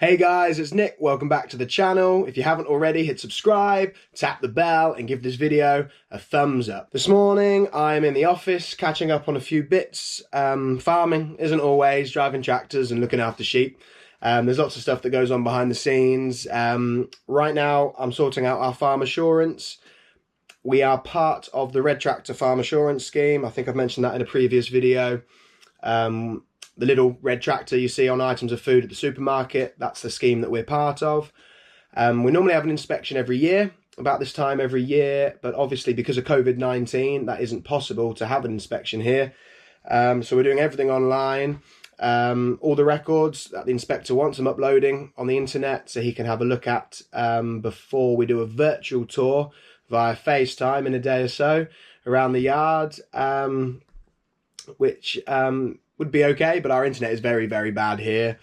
Hey guys, it's Nick. Welcome back to the channel. If you haven't already, hit subscribe, tap the bell and give this video a thumbs up. This morning I'm in the office catching up on a few bits. Farming isn't always driving tractors and looking after sheep. There's lots of stuff that goes on behind the scenes. Right now I'm sorting out our farm assurance. We are part of the Red Tractor Farm Assurance Scheme. I think I've mentioned that in a previous video. The little red tractor you see on items of food at the supermarket, that's the scheme that we're part of. We normally have an inspection every year, about this time every year, but obviously because of COVID-19, that isn't possible to have an inspection here. So we're doing everything online. All the records that the inspector wants, I'm uploading on the internet so he can have a look at before we do a virtual tour via FaceTime in a day or so around the yard, which would be okay, but our internet is very, very bad here.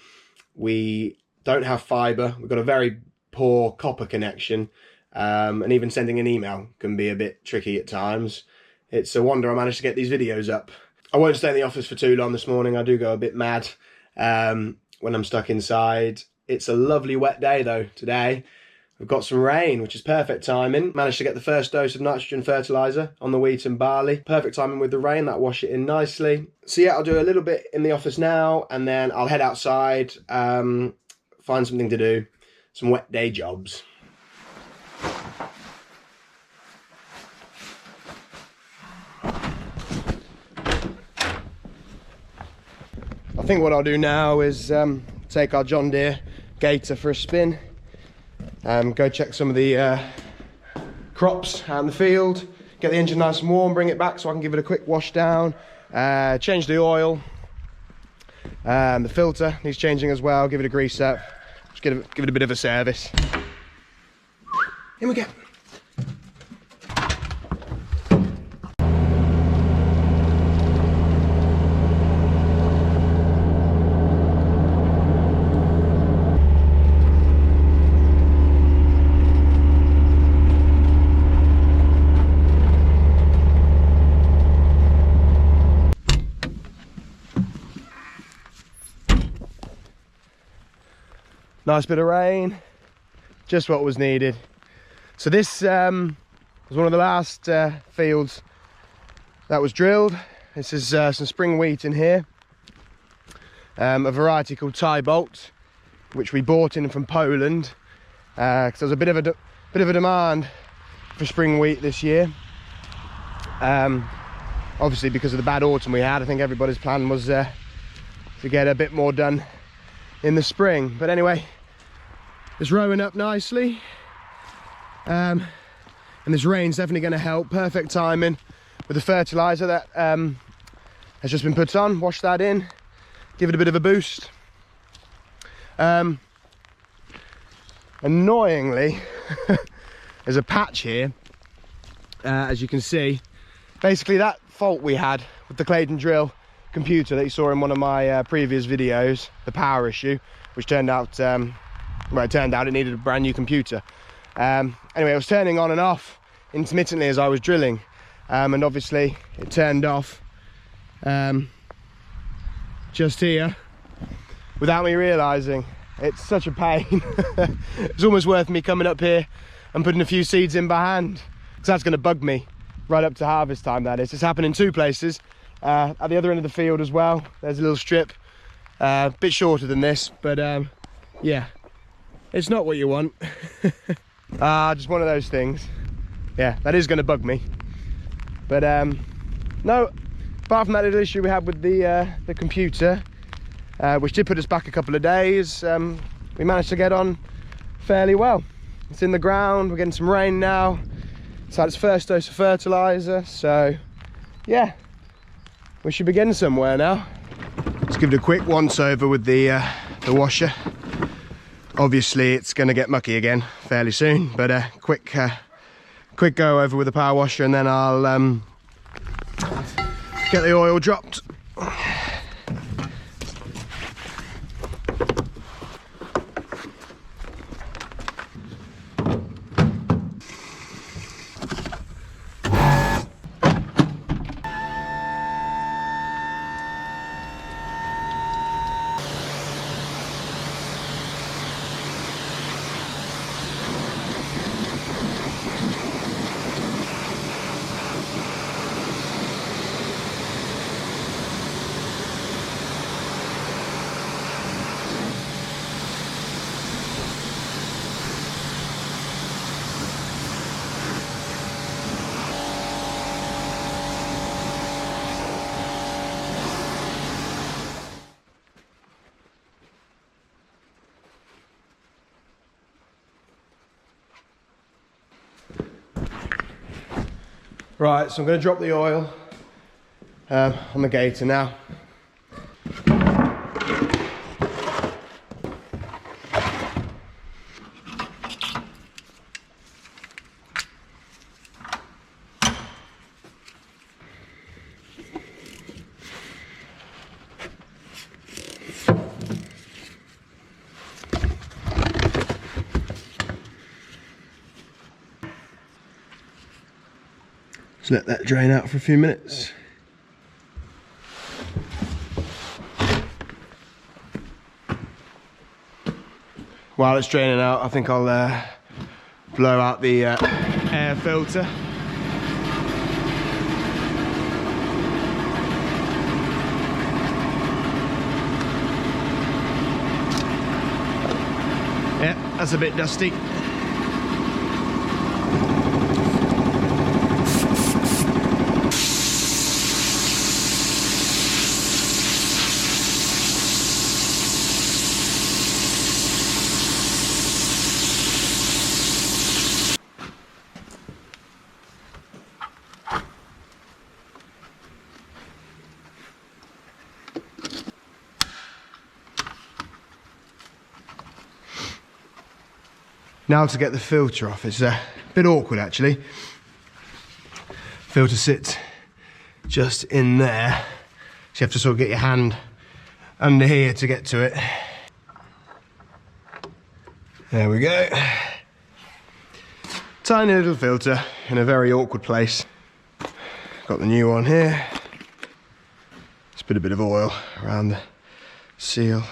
We don't have fibre. We've got a very poor copper connection, and even sending an email can be a bit tricky at times. It's a wonder I managed to get these videos up. I won't stay in the office for too long this morning. I do go a bit mad when I'm stuck inside. It's a lovely wet day though today. We've got some rain, which is perfect timing. Managed to get the first dose of nitrogen fertiliser on the wheat and barley. Perfect timing with the rain, that wash it in nicely. So yeah, I'll do a little bit in the office now, and then I'll head outside, find something to do, some wet day jobs. I think what I'll do now is take our John Deere Gator for a spin. Go check some of the crops out in the field, get the engine nice and warm, bring it back so I can give it a quick wash down, change the oil, the filter needs changing as well, give it a grease up, just give it a bit of a service. In we go. Nice bit of rain, just what was needed. So this was one of the last fields that was drilled. This is some spring wheat in here, a variety called Thai Bolt, which we bought in from Poland because there was a bit of a demand for spring wheat this year. Obviously because of the bad autumn we had, I think everybody's plan was to get a bit more done in the spring. But anyway, it's rowing up nicely, and this rain's definitely going to help. Perfect timing with the fertiliser that has just been put on. Wash that in, give it a bit of a boost. Annoyingly, there's a patch here, as you can see. Basically that fault we had with the Claydon drill computer that you saw in one of my previous videos, the power issue, which turned out well, it turned out it needed a brand new computer. Anyway, it was turning on and off intermittently as I was drilling, and obviously it turned off just here without me realising. It's such a pain. It's almost worth me coming up here and putting a few seeds in by hand, because that's going to bug me right up to harvest time, that is. It's happened in two places. At the other end of the field as well, there's a little strip, a bit shorter than this, but yeah, it's not what you want. Just one of those things. Yeah, that is going to bug me. But no, apart from that little issue we had with the computer, which did put us back a couple of days, we managed to get on fairly well. It's in the ground, we're getting some rain now. It's had its first dose of fertiliser, so yeah, we should be getting somewhere now. Let's give it a quick once over with the washer. Obviously it's going to get mucky again fairly soon, but quick go over with the power washer, and then I'll get the oil dropped. Right, so I'm going to drop the oil on the Gator now. Just let that drain out for a few minutes. While it's draining out, I think I'll blow out the air filter. Yeah, that's a bit dusty. Now to get the filter off, it's a bit awkward actually. Filter sits just in there, so you have to sort of get your hand under here to get to it. There we go. Tiny little filter in a very awkward place. Got the new one here. Just put a bit of oil around the seal.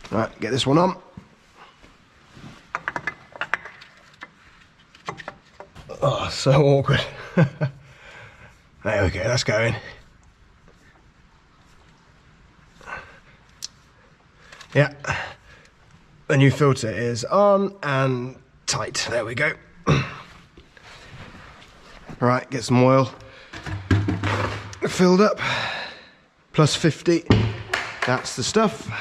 Right, get this one on. Oh, so awkward. There we go, that's going. Yeah, the new filter is on and tight. There we go. Right, get some oil filled up. Plus 50, that's the stuff.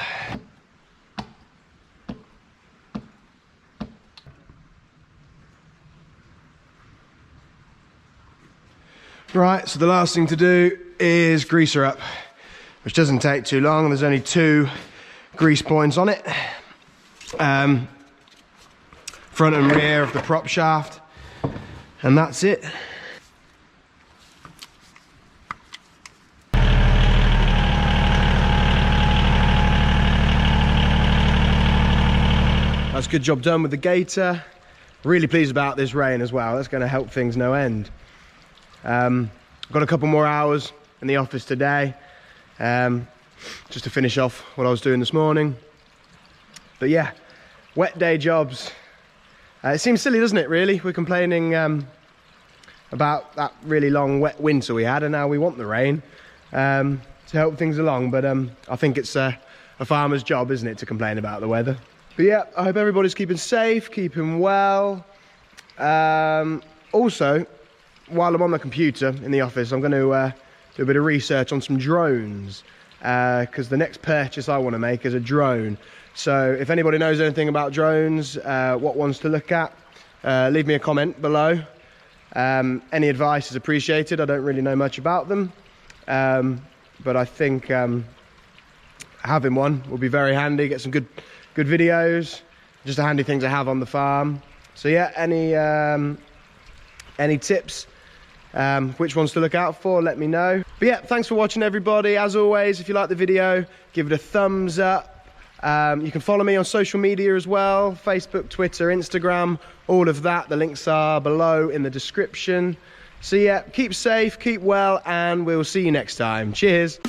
Right, so the last thing to do is grease her up, which doesn't take too long. There's only 2 grease points on it. Front and rear of the prop shaft, and that's it. That's a good job done with the Gator. Really pleased about this rain as well. That's going to help things no end. Got a couple more hours in the office today, just to finish off what I was doing this morning. But yeah, wet day jobs. It seems silly, doesn't it, really? We're complaining about that really long wet winter we had, and now we want the rain to help things along. But I think it's a farmer's job, isn't it, to complain about the weather. But yeah, I hope everybody's keeping safe, keeping well. Also, while I'm on the computer in the office, I'm going to do a bit of research on some drones, because the next purchase I want to make is a drone. So if anybody knows anything about drones, what ones to look at, leave me a comment below. Any advice is appreciated. I don't really know much about them, but I think having one will be very handy. Get some good videos, just a handy thing to have on the farm. So yeah, any tips, which ones to look out for, let me know. But yeah, thanks for watching, everybody. As always, if you like the video, give it a thumbs up. You can follow me on social media as well, Facebook, Twitter, Instagram, all of that. The links are below in the description. So yeah, keep safe, keep well, and we'll see you next time. Cheers.